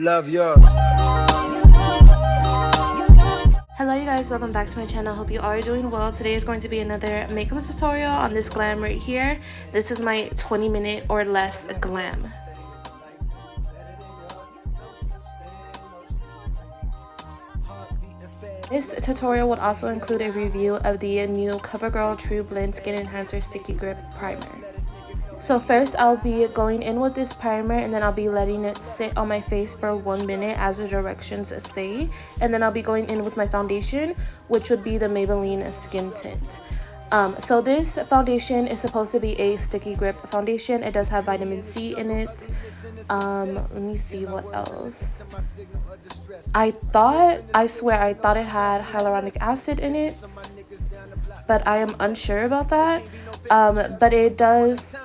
Love yours. Hello you guys, welcome back to my channel. Hope you are doing well. Today is going to be another makeup tutorial on this glam right here. This is my 20-minute or less glam. This tutorial would also include a review of the new Covergirl Trublend Skin Enhancer Sticky Grip Primer. So first I'll be going in with this primer, and then I'll be letting it sit on my face for 1 minute as the directions say. And then I'll be going in with my foundation, which would be the Maybelline Skin Tint. So this foundation is supposed to be a sticky grip foundation. It does have vitamin C in it. Let me see what else. I swear I thought it had hyaluronic acid in it, but I am unsure about that. But it does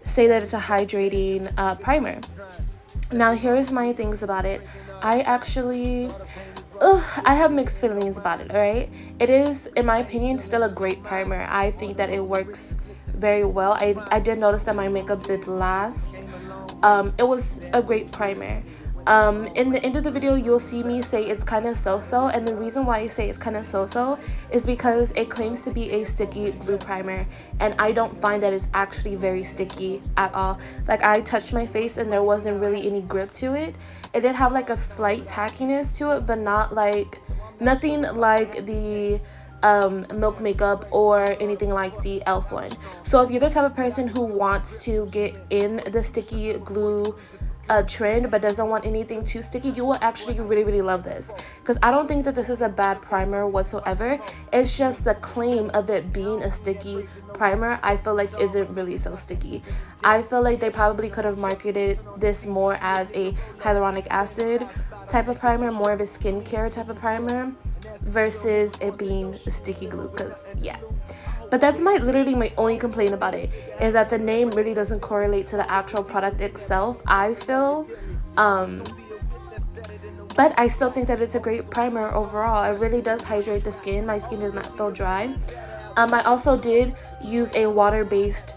say that it's a hydrating primer. Now here's my things about it. I have mixed feelings about it. All right, it is, in my opinion, still a great primer. I think that it works very well. I did notice that my makeup did last. It was a great primer. In the end of the video, you'll see me say it's kind of so-so, and the reason why I say it's kind of so-so is because it claims to be a sticky glue primer, and I don't find that it's actually very sticky at all. Like, I touched my face and there wasn't really any grip to it. It did have like a slight tackiness to it, but nothing like the Milk makeup or anything like the e.l.f. one. So if you're the type of person who wants to get in the sticky glue trend but doesn't want anything too sticky, you will actually really love this, because I don't think that this is a bad primer whatsoever. It's just the claim of it being a sticky primer I feel like isn't really so sticky. I feel like they probably could have marketed this more as a hyaluronic acid type of primer, more of a skincare type of primer, versus it being a sticky glue, because yeah. But that's literally my only complaint about it, is that the name really doesn't correlate to the actual product itself, I feel. But I still think that it's a great primer overall. It really does hydrate the skin. My skin does not feel dry. I also did use a water-based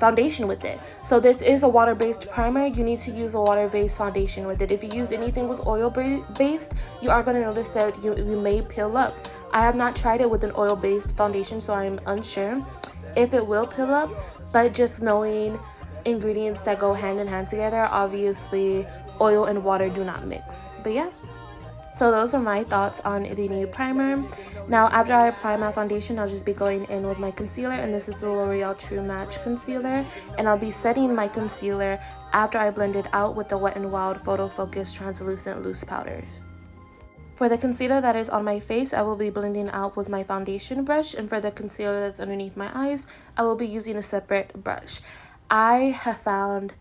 foundation with it. So this is a water-based primer. You need to use a water-based foundation with it. If you use anything with oil-based, you are going to notice that you may peel up. I have not tried it with an oil-based foundation, so I'm unsure if it will peel up, but just knowing ingredients that go hand in hand together, obviously oil and water do not mix. But yeah, so those are my thoughts on the new primer. Now after I apply my foundation, I'll just be going in with my concealer, and this is the L'Oreal True Match concealer, and I'll be setting my concealer after I blend it out with the Wet n Wild Photo Focus Translucent Loose Powder. For the concealer that is on my face, I will be blending out with my foundation brush, and for the concealer that's underneath my eyes, I will be using a separate brush. I have found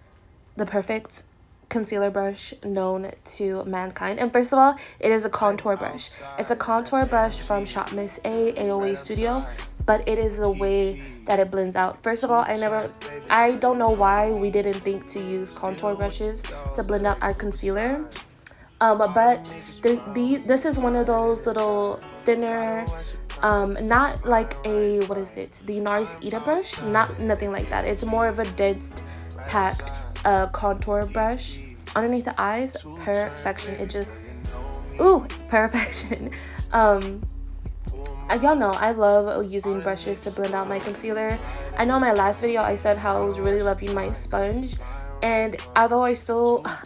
the perfect concealer brush known to mankind, and first of all, it is a contour brush. It's a contour brush from Shop Miss A AOA Studio, but it is the way that it blends out. First of all, I don't know why we didn't think to use contour brushes to blend out our concealer. But this is one of those little thinner, not like a, what is it, the NARS Ita brush, nothing like that. It's more of a dense packed contour brush underneath the eyes. Perfection. It just, ooh, perfection. Y'all know I love using brushes to blend out my concealer. I know in my last video I said how I was really loving my sponge, and although I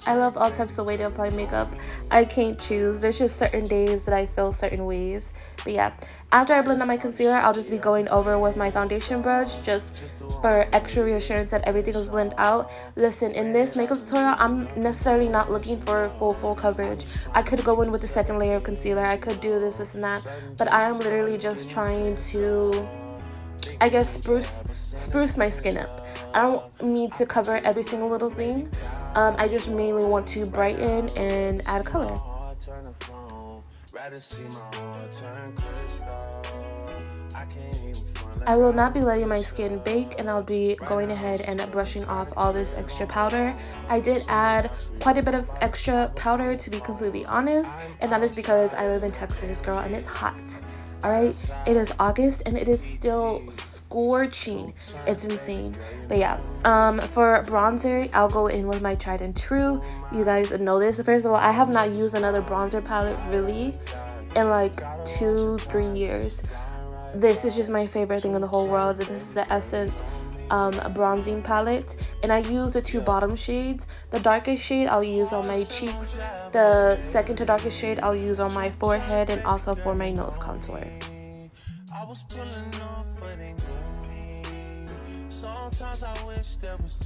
love all types of way to apply makeup, I can't choose. There's just certain days that I feel certain ways. But yeah, after I blend out my concealer, I'll just be going over with my foundation brush just for extra reassurance that everything is blended out. Listen, in this makeup tutorial, I'm necessarily not looking for full coverage. I could go in with a second layer of concealer. I could do this and that. But I am literally just trying to, I guess, spruce my skin up. I don't need to cover every single little thing. I just mainly want to brighten and add color. I will not be letting my skin bake, and I'll be going ahead and brushing off all this extra powder. I did add quite a bit of extra powder, to be completely honest, and that is because I live in Texas, girl, and it's hot. All right, it is August and it is still scorching. It's insane. But yeah, for bronzer, I'll go in with my tried and true. You guys know this. First of all, I have not used another bronzer palette really in like 2-3 years. This is just my favorite thing in the whole world. This is the Essence bronzing palette, and I use the 2 bottom shades. The darkest shade I'll use on my cheeks, the second to darkest shade I'll use on my forehead, and also for my nose contour.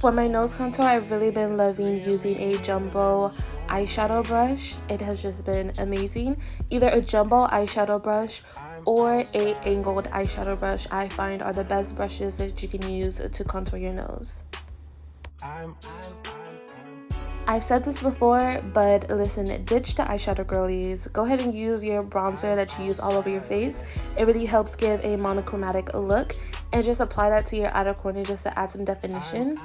For my nose contour, I've really been loving using a jumbo eyeshadow brush. It has just been amazing. Either a jumbo eyeshadow brush or a angled eyeshadow brush, I find are the best brushes that you can use to contour your nose. I've said this before, but listen, ditch the eyeshadow girlies. Go ahead and use your bronzer that you use all over your face. It really helps give a monochromatic look, and just apply that to your outer corner just to add some definition.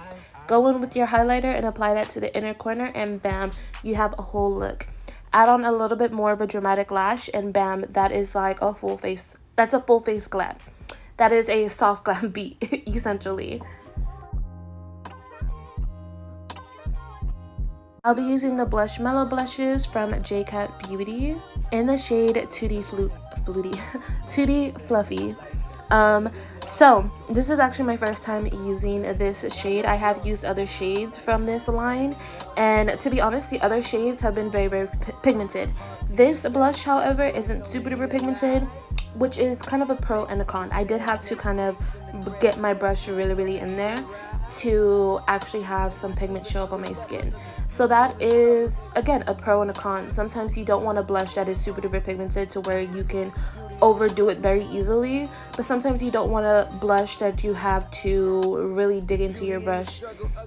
Go in with your highlighter and apply that to the inner corner, and bam, you have a whole look. Add on a little bit more of a dramatic lash, and bam, that is like a full face. That's a full face glam. That is a soft glam beat, essentially. I'll be using the Blushmallow blushes from JCat Beauty in the shade Tutti Fluffy. So this is actually my first time using this shade. I have used other shades from this line, and to be honest, the other shades have been very pigmented. This blush, however, isn't super duper pigmented, which is kind of a pro and a con. I did have to kind of get my brush really in there to actually have some pigment show up on my skin. So that is, again, a pro and a con. Sometimes you don't want a blush that is super duper pigmented to where you can overdo it very easily, but sometimes you don't want a blush that you have to really dig into your brush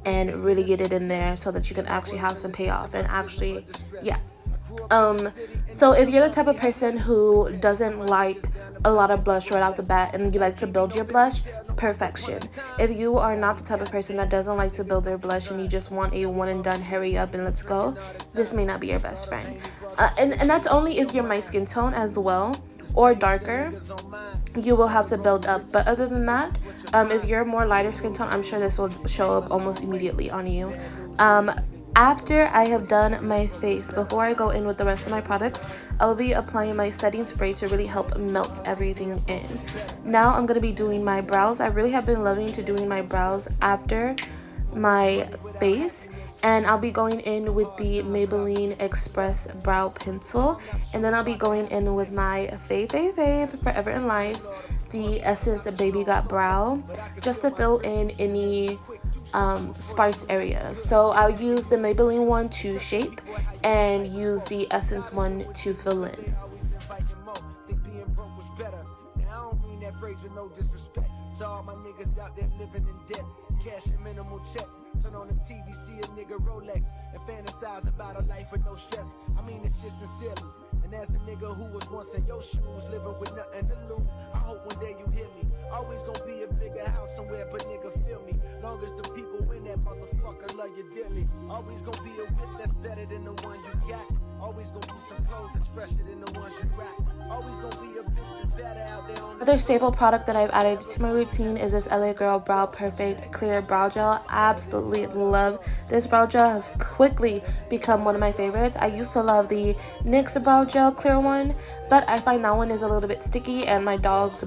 and really get it in there so that you can actually have some payoff and actually, yeah. So if you're the type of person who doesn't like a lot of blush right off the bat and you like to build your blush, perfection. If you are not the type of person that doesn't like to build their blush and you just want a one and done, hurry up and let's go, this may not be your best friend. And that's only if you're my skin tone as well, or darker, you will have to build up. But other than that, if you're more lighter skin tone, I'm sure this will show up almost immediately on you. After I have done my face, before I go in with the rest of my products, I will be applying my setting spray to really help melt everything in. Now I'm going to be doing my brows. I really have been loving to doing my brows after my face, and I'll be going in with the Maybelline Express Brow Pencil, and then I'll be going in with my fave forever in life, the Essence Baby Got Brow, just to fill in any sparse areas. So I'll use the Maybelline one to shape and use the Essence one to fill in. To all my niggas out there living in debt, cash and minimal checks. Turn on the TV, see a nigga Rolex, and fantasize about a life with no stress. I mean this shit sincerely. And as a nigga who was once in your shoes, living with nothing to lose, I hope one day you hear me. Always gonna be a bigger house somewhere, but nigga feel me. Long as the people in that motherfucker love you dearly. Always gonna be a whip that's better than the one you got. Always gonna be some clothes that's fresher than the ones you rock. Always gonna be a bitch that's better out there on the... Another staple product that I've added to my routine is this LA Girl Brow Perfect Clear Brow Gel. Absolutely love this brow gel. Has quickly become one of my favorites. I used to love the NYX brow gel clear one, but I find that one is a little bit sticky, and my dog's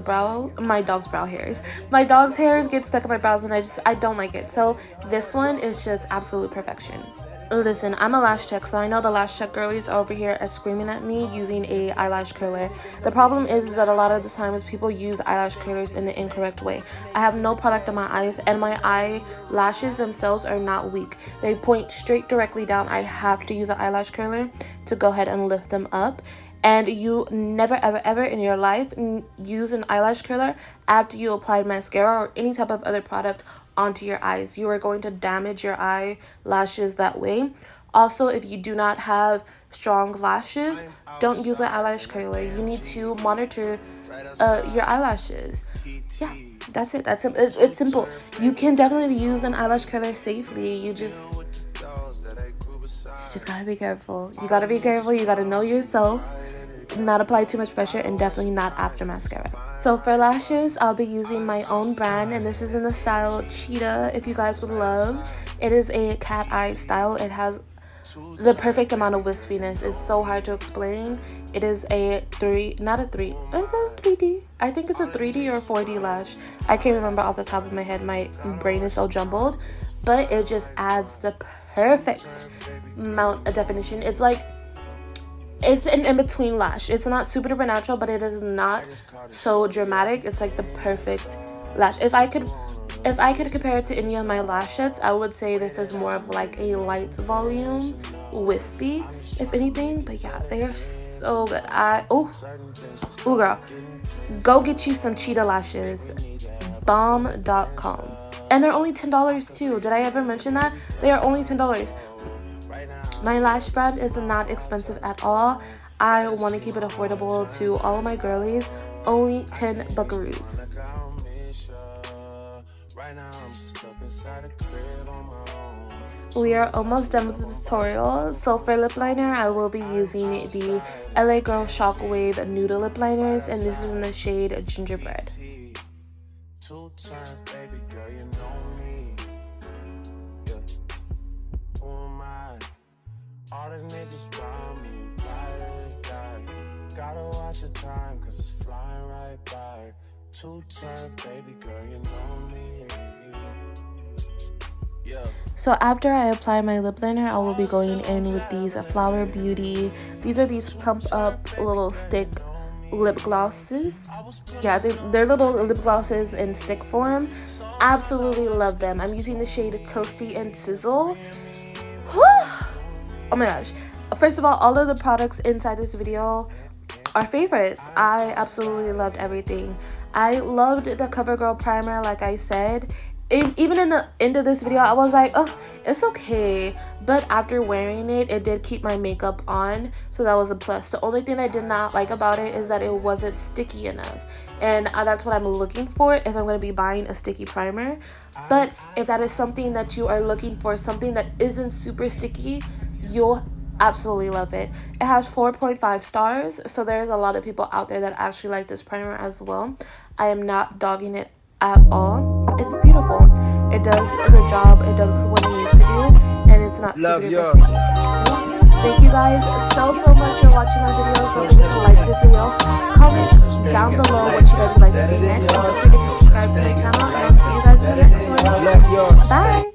hairs get stuck in my brows, and I don't like it. So this one is just absolute perfection. Listen, I'm a lash tech, so I know the lash tech girlies over here are screaming at me using a eyelash curler. The problem is that a lot of the times people use eyelash curlers in the incorrect way. I have no product on my eyes, and my eyelashes themselves are not weak. They point straight directly down. I have to use an eyelash curler to go ahead and lift them up. And you never ever in your life use an eyelash curler after you applied mascara or any type of other product onto your eyes. You are going to damage your eyelashes that way. Also, if you do not have strong lashes, don't use an eyelash curler. You need to monitor your eyelashes. Yeah, that's it. It's simple. You can definitely use an eyelash curler safely. You just gotta be careful. You gotta be careful. You gotta know yourself. not apply too much pressure, and definitely not after mascara. So for lashes, I'll be using my own brand, and this is in the style Cheetah, if you guys would love. It is a cat eye style. It has the perfect amount of wispiness. It's so hard to explain. It is a 3D. I think it's a 3D or 4D lash. I can't remember off the top of my head. My brain is so jumbled. But it just adds the perfect amount of definition. It's like, it's an in-between lash. It's not super duper natural, but it is not so dramatic. It's like the perfect lash. If I could compare it to any of my lash sets, I would say this is more of like a light volume wispy, if anything. But yeah, they are so good. Oh girl, go get you some Cheetah lashes. Bomb.com. And they're only $10 too. Did I ever mention that? They are only $10. My lash brand is not expensive at all. I want to keep it affordable to all of my girlies. Only 10 buckaroos. We are almost done with the tutorial. So for lip liner, I will be using the LA Girl Shockwave Nude Lip Liners, and this is in the shade Gingerbread. All the niggas round me, gotta watch the time, cause it's flying right by. 2 times, baby girl, you know me. Yeah. So after I apply my lip liner, I will be going in with these Flower Beauty. These are these plump up little stick lip glosses. Yeah, they're little lip glosses in stick form. Absolutely love them. I'm using the shade Toasty and Sizzle. Oh my gosh. First of all of the products inside this video are favorites. I absolutely loved everything. I loved the Covergirl primer, like I said. Even in the end of this video, I was like, oh, it's okay. But after wearing it, it did keep my makeup on. So that was a plus. The only thing I did not like about it is that it wasn't sticky enough. And that's what I'm looking for if I'm going to be buying a sticky primer. But if that is something that you are looking for, something that isn't super sticky, you'll absolutely love it. It has 4.5 stars, so there's a lot of people out there that actually like this primer as well. I am not dogging it at all. It's beautiful. It does the job. It does what it needs to do, and it's not super sticky. Thank you guys so much for watching my videos. Don't forget to like this video, comment down below what you guys would like to see next, and don't forget to subscribe to my channel, and I'll see you guys in the next one. Bye.